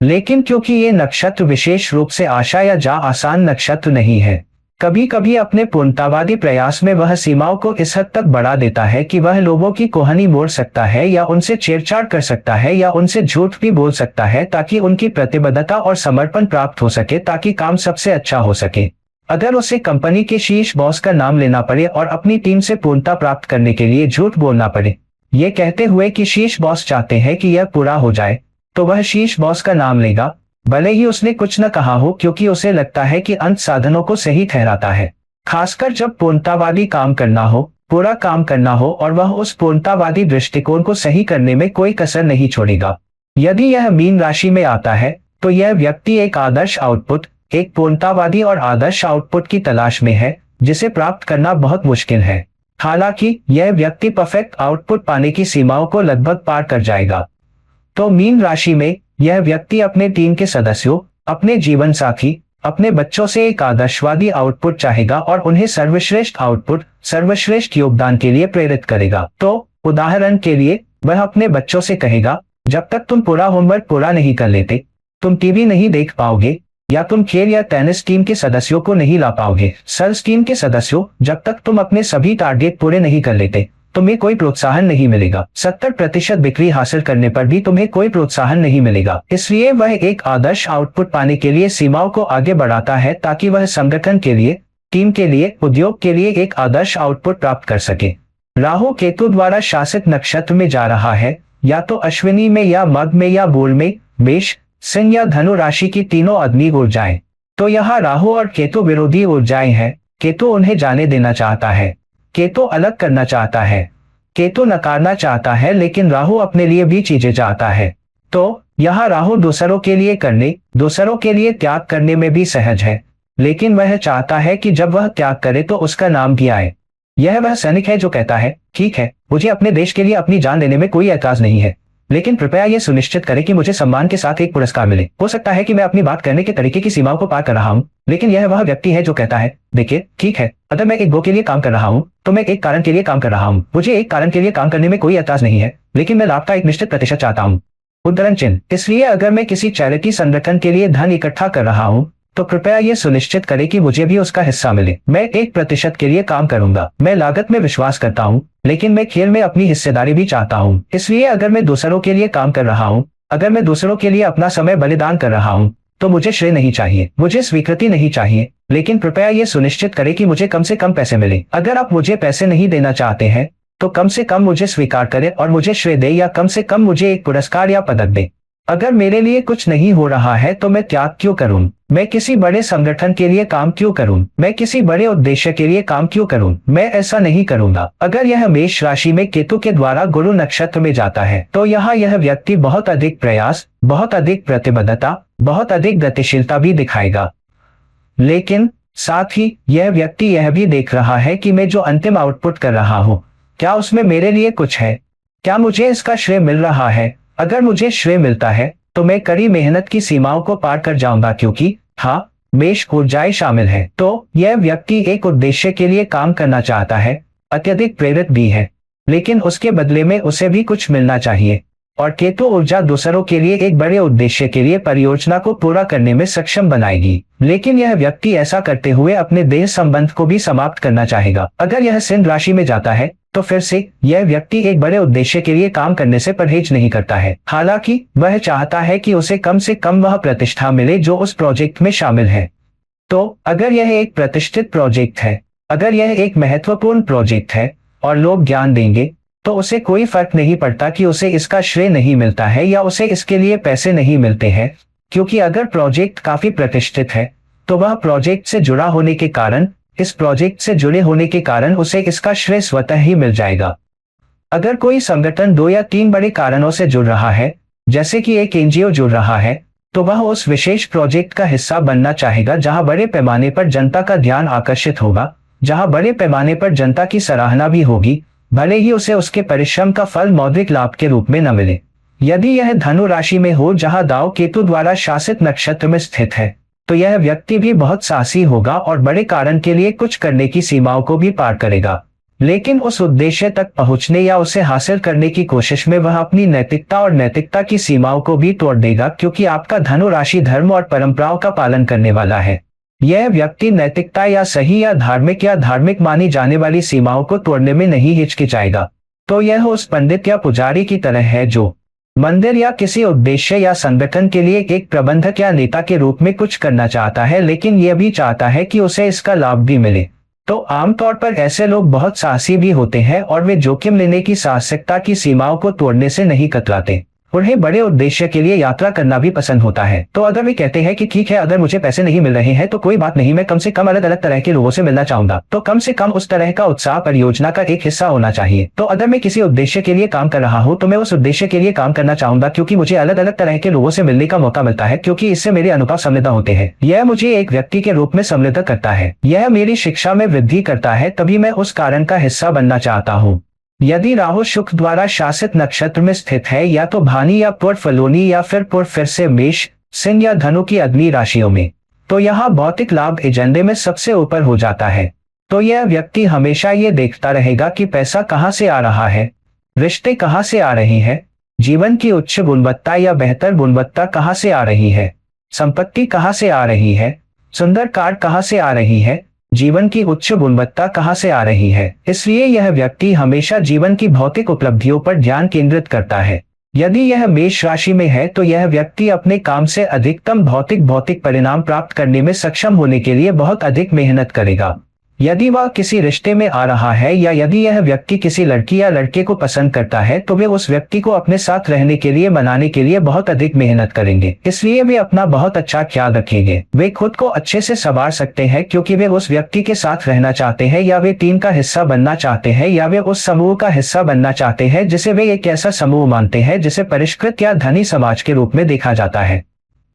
लेकिन क्योंकि ये नक्षत्र विशेष रूप से आशा या जा आसान नक्षत्र नहीं है, कभी कभी अपने पूर्णतावादी प्रयास में वह सीमाओं को इस हद तक बढ़ा देता है कि वह लोगों की कोहनी मोड़ सकता है या उनसे छेड़छाड़ कर सकता है या उनसे झूठ भी बोल सकता है ताकि उनकी प्रतिबद्धता और समर्पण प्राप्त हो सके, ताकि काम सबसे अच्छा हो सके। अगर उसे कंपनी के शीर्ष बॉस का नाम लेना पड़े और अपनी टीम से पूर्णता प्राप्त करने के लिए झूठ बोलना पड़े, ये कहते हुए कि शीर्ष बॉस चाहते हैं कि यह पूरा हो जाए, तो वह शीर्ष बॉस का नाम लेगा, भले ही उसने कुछ न कहा हो, क्योंकि उसे लगता है कि अंत साधनों को सही ठहराता है। खासकर जब पूर्णतावादी काम करना हो, पूरा काम करना हो, और वह उस पूर्णतावादी दृष्टिकोण को सही करने में कोई कसर नहीं छोड़ेगा। यदि यह मीन राशि में आता है तो यह व्यक्ति एक आदर्श आउटपुट, एक पूर्णतावादी और आदर्श आउटपुट की तलाश में है, जिसे प्राप्त करना बहुत मुश्किल है। हालांकि यह व्यक्ति परफेक्ट आउटपुट पाने की सीमाओं को लगभग पार कर जाएगा। तो मीन राशि में यह व्यक्ति अपने टीम के सदस्यों, अपने जीवन साथी, अपने बच्चों से एक आदर्शवादी आउटपुट चाहेगा और उन्हें सर्वश्रेष्ठ आउटपुट, सर्वश्रेष्ठ योगदान के लिए प्रेरित करेगा। तो उदाहरण के लिए वह अपने बच्चों से कहेगा, जब तक तुम पूरा होमवर्क पूरा नहीं कर लेते, तुम टीवी नहीं देख पाओगे, या तुम खेल या टेनिस टीम के सदस्यों को नहीं ला पाओगे। सर्स टीम के सदस्यों, जब तक तुम अपने सभी टारगेट पूरे नहीं कर लेते, तुम्हें कोई प्रोत्साहन नहीं मिलेगा। 70% बिक्री हासिल करने पर भी तुम्हें कोई प्रोत्साहन नहीं मिलेगा। इसलिए वह एक आदर्श आउटपुट पाने के लिए सीमाओं को आगे बढ़ाता है, ताकि वह संगठन के लिए, टीम के लिए, उद्योग के लिए एक आदर्श आउटपुट प्राप्त कर सके। राहु केतु द्वारा शासित नक्षत्र में जा रहा है, या तो अश्विनी में या मघ में या मूल में, मेष, सिंह या धनु राशि की तीनों अग्नि ऊर्जाएं। तो यहाँ राहु और केतु विरोधी ऊर्जाएं हैं। केतु उन्हें जाने देना चाहता है, केतु अलग करना चाहता है, केतु नकारना चाहता है, लेकिन राहु अपने लिए भी चीजें चाहता है। तो यहाँ राहु दूसरों के लिए करने, दूसरों के लिए त्याग करने में भी सहज है, लेकिन वह चाहता है कि जब वह त्याग करे तो उसका नाम भी आए। यह वह सैनिक है जो कहता है, ठीक है, मुझे अपने देश के लिए अपनी जान देने में कोई ऐतराज नहीं है, लेकिन कृपया यह सुनिश्चित करें कि मुझे सम्मान के साथ एक पुरस्कार मिले। हो सकता है कि मैं अपनी बात करने के तरीके की सीमाओं को पार कर रहा हूं, लेकिन यह वह व्यक्ति है जो कहता है, देखिए, ठीक है, अगर मैं एक गो के लिए काम कर रहा हूं, तो मैं एक कारण के लिए काम कर रहा हूं। मुझे एक कारण के लिए काम करने में कोई ऐतराज नहीं है, लेकिन मैं लाभ का एक निश्चित प्रतिशत चाहता हूं। उद्धरण चिन्ह। इसलिए अगर मैं किसी चैरिटी संगठन के लिए धन इकट्ठा कर रहा हूं, तो कृपया यह सुनिश्चित करें कि मुझे भी उसका हिस्सा मिले। मैं 1% के लिए काम करूंगा। मैं लागत में विश्वास करता हूं, लेकिन मैं खेल में अपनी हिस्सेदारी भी चाहता हूं। इसलिए अगर मैं दूसरों के लिए काम कर रहा हूं, अगर मैं दूसरों के लिए अपना समय बलिदान कर रहा हूं, तो मुझे श्रेय नहीं चाहिए, मुझे स्वीकृति नहीं चाहिए, लेकिन कृपया यह सुनिश्चित करें कि मुझे कम से कम पैसे मिले। अगर आप मुझे पैसे नहीं देना चाहते हैं, तो कम से कम मुझे स्वीकार करें और मुझे श्रेय दे, या कम से कम मुझे एक पुरस्कार या पदक दे। अगर मेरे लिए कुछ नहीं हो रहा है तो मैं त्याग क्यों करूं? मैं किसी बड़े संगठन के लिए काम क्यों करूं? मैं किसी बड़े उद्देश्य के लिए काम क्यों करूं? मैं ऐसा नहीं करूंगा। अगर यह मेष राशि में केतु के द्वारा गुरु नक्षत्र में जाता है, तो यहाँ यह व्यक्ति बहुत अधिक प्रयास, बहुत अधिक प्रतिबद्धता, बहुत अधिक गतिशीलता भी दिखाएगा। लेकिन साथ ही यह व्यक्ति यह भी देख रहा है कि मैं जो अंतिम आउटपुट कर रहा हूँ, क्या उसमें मेरे लिए कुछ है? क्या मुझे इसका श्रेय मिल रहा है? अगर मुझे श्रेय मिलता है तो मैं कड़ी मेहनत की सीमाओं को पार कर जाऊंगा, क्योंकि हाँ, मेष ऊर्जाएं शामिल है। तो यह व्यक्ति एक उद्देश्य के लिए काम करना चाहता है, अत्यधिक प्रेरित भी है, लेकिन उसके बदले में उसे भी कुछ मिलना चाहिए। और केतु ऊर्जा दूसरों के लिए एक बड़े उद्देश्य के लिए परियोजना को पूरा करने में सक्षम बनाएगी, लेकिन यह व्यक्ति ऐसा करते हुए अपने देह संबंध को भी समाप्त करना चाहेगा। अगर यह सिंह राशि में जाता है तो फिर से यह व्यक्ति एक बड़े उद्देश्य के लिए काम करने से परहेज नहीं करता है। हालांकि वह चाहता है कि उसे कम से कम वह प्रतिष्ठा मिले जो उस प्रोजेक्ट में शामिल है। तो अगर यह एक प्रतिष्ठित प्रोजेक्ट है, अगर यह एक महत्वपूर्ण प्रोजेक्ट है और लोग ज्ञान देंगे, तो उसे कोई फर्क नहीं पड़ता कि उसे इसका श्रेय नहीं मिलता है या उसे इसके लिए पैसे नहीं मिलते हैं, क्योंकि अगर प्रोजेक्ट काफी प्रतिष्ठित है तो वह प्रोजेक्ट से जुड़ा होने के कारण, इस प्रोजेक्ट से जुड़े होने के कारण उसे इसका श्रेय स्वतः ही मिल जाएगा। अगर कोई संगठन 2 या 3 बड़े कारणों से जुड़ रहा है, जैसे कि एक एनजीओ जुड़ रहा है, तो वह उस विशेष प्रोजेक्ट का हिस्सा बनना चाहेगा जहां बड़े पैमाने पर जनता का ध्यान आकर्षित होगा, जहां बड़े पैमाने पर जनता की सराहना भी होगी, भले ही उसे उसके परिश्रम का फल मौद्रिक लाभ के रूप में न मिले। यदि यह धनु राशि में हो जहां दाव केतु द्वारा शासित नक्षत्र में स्थित है, तो यह व्यक्ति भी बहुत साहसी होगा और बड़े कारण के लिए कुछ करने की सीमाओं को भी पार करेगा। लेकिन उस उद्देश्य तक पहुंचने या उसे हासिल करने की कोशिश में वह अपनी नैतिकता और नैतिकता की सीमाओं को भी तोड़ देगा, क्योंकि आपका धनु राशि धर्म और परंपराओं का पालन करने वाला है। यह व्यक्ति नैतिकता या सही या धार्मिक मानी जाने वाली सीमाओं को तोड़ने में नहीं हिचकिचाएगा। तो यह उस पंडित या पुजारी की तरह है जो मंदिर या किसी उद्देश्य या संगठन के लिए एक प्रबंधक या नेता के रूप में कुछ करना चाहता है, लेकिन यह भी चाहता है कि उसे इसका लाभ भी मिले। तो आमतौर पर ऐसे लोग बहुत साहसी भी होते हैं और वे जोखिम लेने की साहसिकता की सीमाओं को तोड़ने से नहीं कतराते। उन्हें बड़े उद्देश्य के लिए यात्रा करना भी पसंद होता है। तो अगर वे कहते हैं कि ठीक है, अगर मुझे पैसे नहीं मिल रहे हैं तो कोई बात नहीं, मैं कम से कम अलग अलग तरह के लोगों से मिलना चाहूंगा, तो कम से कम उस तरह का उत्साह परियोजना का एक हिस्सा होना चाहिए। तो अगर मैं किसी उद्देश्य के लिए काम कर रहा हूं तो मैं उस उद्देश्य के लिए काम करना चाहूंगा, क्योंकि मुझे अलग अलग तरह के लोगों से मिलने का मौका मिलता है, क्योंकि इससे मेरे अनुभव समृद्ध होते हैं। यह मुझे एक व्यक्ति के रूप में समृद्ध करता है, यह मेरी शिक्षा में वृद्धि करता है, तभी मैं उस कारण का हिस्सा बनना चाहता हूँ। यदि राहु शुक्र द्वारा शासित नक्षत्र में स्थित है, या तो भानी या पुरफलोनी या फिर से मेष, सिंह या धनु की अग्नि राशियों में, तो यहाँ भौतिक लाभ एजेंडे में सबसे ऊपर हो जाता है। तो यह व्यक्ति हमेशा ये देखता रहेगा कि पैसा कहाँ से आ रहा है, रिश्ते कहाँ से आ रहे हैं, जीवन की उच्च गुणवत्ता या बेहतर गुणवत्ता कहाँ से आ रही है, संपत्ति कहाँ से आ रही है, सुंदर कार कहाँ से आ रही है, जीवन की उच्च गुणवत्ता कहाँ से आ रही है। इसलिए यह व्यक्ति हमेशा जीवन की भौतिक उपलब्धियों पर ध्यान केंद्रित करता है। यदि यह मेष राशि में है तो यह व्यक्ति अपने काम से अधिकतम भौतिक परिणाम प्राप्त करने में सक्षम होने के लिए बहुत अधिक मेहनत करेगा। यदि वह किसी रिश्ते में आ रहा है या यदि यह व्यक्ति किसी लड़की या लड़के को पसंद करता है तो वे उस व्यक्ति को अपने साथ रहने के लिए मनाने के लिए बहुत अधिक मेहनत करेंगे। इसलिए वे अपना बहुत अच्छा ख्याल रखेंगे। वे खुद को अच्छे से संवार सकते हैं, क्योंकि वे उस व्यक्ति के साथ रहना चाहते हैं, या वे टीम का हिस्सा बनना चाहते हैं, या वे उस समूह का हिस्सा बनना चाहते हैं जिसे वे एक ऐसा समूह मानते हैं जिसे परिष्कृत या धनी समाज के रूप में देखा जाता है।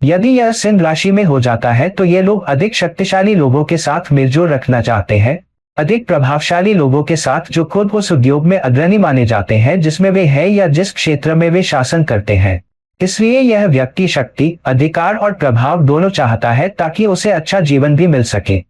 यदि यह सिंह राशि में हो जाता है तो ये लोग अधिक शक्तिशाली लोगों के साथ मेलजोल रखना चाहते हैं, अधिक प्रभावशाली लोगों के साथ जो खुद उस उद्योग में अग्रणी माने जाते हैं जिसमें वे हैं या जिस क्षेत्र में वे शासन करते हैं। इसलिए यह व्यक्ति शक्ति, अधिकार और प्रभाव दोनों चाहता है ताकि उसे अच्छा जीवन भी मिल सके।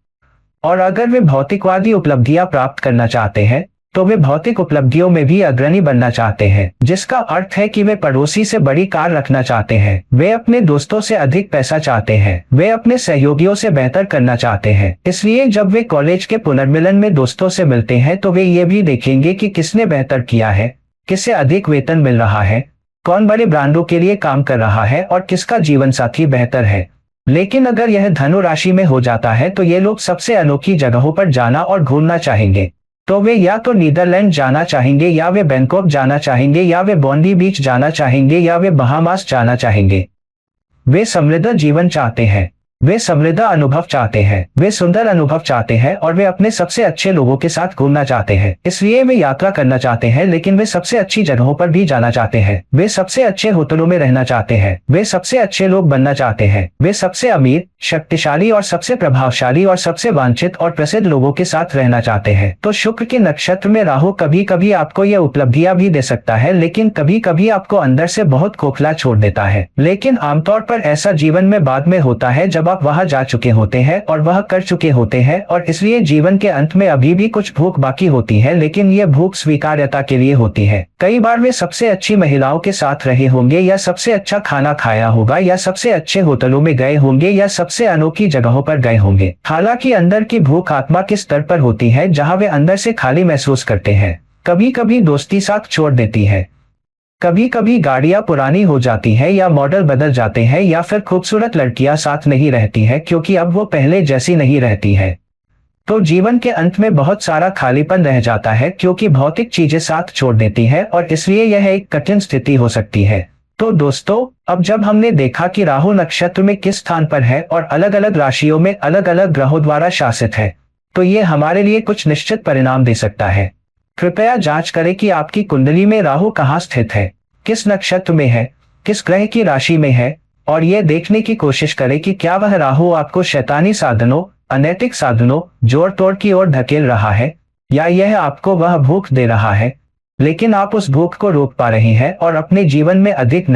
और अगर वे भौतिकवादी उपलब्धियां प्राप्त करना चाहते हैं तो वे भौतिक उपलब्धियों में भी अग्रणी बनना चाहते हैं, जिसका अर्थ है कि वे पड़ोसी से बड़ी कार रखना चाहते हैं, वे अपने दोस्तों से अधिक पैसा चाहते हैं, वे अपने सहयोगियों से बेहतर करना चाहते हैं। इसलिए जब वे कॉलेज के पुनर्मिलन में दोस्तों से मिलते हैं तो वे ये भी देखेंगे कि किसने बेहतर किया है, किसे अधिक वेतन मिल रहा है, कौन बड़े ब्रांडों के लिए काम कर रहा है और किसका जीवन साथी बेहतर है। लेकिन अगर यह धनु राशि में हो जाता है तो ये लोग सबसे अनोखी जगहों पर जाना और घूमना चाहेंगे। तो वे या तो नीदरलैंड जाना चाहेंगे, या वे बैंकॉक जाना चाहेंगे, या वे बॉन्डी बीच जाना चाहेंगे, या वे बहामास जाना चाहेंगे। वे समृद्ध जीवन चाहते हैं, वे समृद्ध अनुभव चाहते हैं, वे सुंदर अनुभव चाहते हैं और वे अपने सबसे अच्छे लोगों के साथ घूमना चाहते हैं। इसलिए वे यात्रा करना चाहते हैं, लेकिन वे सबसे अच्छी जगहों पर भी जाना चाहते हैं। वे सबसे अच्छे होटलों में रहना चाहते हैं, वे सबसे अच्छे लोग बनना चाहते हैं, वे सबसे अमीर, शक्तिशाली और सबसे प्रभावशाली और सबसे वांछित और प्रसिद्ध लोगों के साथ रहना चाहते हैं। तो शुक्र के नक्षत्र में राहु कभी कभी आपको यह उपलब्धियां भी दे सकता है, लेकिन कभी कभी आपको अंदर से बहुत खोखला छोड़ देता है। लेकिन आमतौर पर ऐसा जीवन में बाद में होता है जब आप वहां जा चुके होते हैं और वह कर चुके होते हैं, और इसलिए जीवन के अंत में अभी भी कुछ भूख बाकी होती है, लेकिन यह भूख स्वीकार्यता के लिए होती है। कई बार वे सबसे अच्छी महिलाओं के साथ रहे होंगे, या सबसे अच्छा खाना खाया होगा, या सबसे अच्छे होटलों में गए होंगे, या सबसे अनोखी जगहों पर गए होंगे। हालांकि अंदर की भूख आत्मा के स्तर पर होती है, जहां वे अंदर से खाली महसूस करते हैं। कभी कभी दोस्ती साथ छोड़ देती है, कभी कभी गाड़ियां पुरानी हो जाती हैं या मॉडल बदल जाते हैं, या फिर खूबसूरत लड़कियां साथ नहीं रहती हैं क्योंकि अब वो पहले जैसी नहीं रहती है। तो जीवन के अंत में बहुत सारा खालीपन रह जाता है क्योंकि भौतिक चीजें साथ छोड़ देती है, और इसलिए यह एक कठिन स्थिति हो सकती है। तो दोस्तों, अब जब हमने देखा कि राहु नक्षत्र में किस स्थान पर है और अलग अलग राशियों में अलग अलग ग्रहों द्वारा शासित है, तो ये हमारे लिए कुछ निश्चित परिणाम दे सकता है। कृपया जांच करें कि आपकी कुंडली में राहु कहाँ स्थित है, किस नक्षत्र में है, किस ग्रह की राशि में है, और यह देखने की कोशिश करें कि क्या वह राहु आपको शैतानी साधनों, अनैतिक साधनों, जोड़ तोड़ की ओर धकेल रहा है, या यह आपको वह भूख दे रहा है, लेकिन आप उस भूख को रोक पा रहे हैं और अपने जीवन में अधिक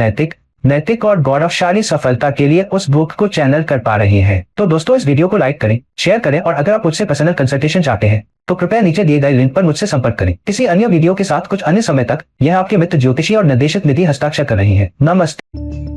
नैतिक और गौरवशाली सफलता के लिए उस भूख को चैनल कर पा रहे हैं। तो दोस्तों, इस वीडियो को लाइक करें, शेयर करें, और अगर आप मुझसे पर्सनल कंसल्टेशन चाहते हैं तो कृपया नीचे दिए गए लिंक पर मुझसे संपर्क करें। किसी अन्य वीडियो के साथ कुछ अन्य समय तक यह आपके मित्र ज्योतिषी और निर्देशित निधि हस्ताक्षर कर रही है। नमस्ते।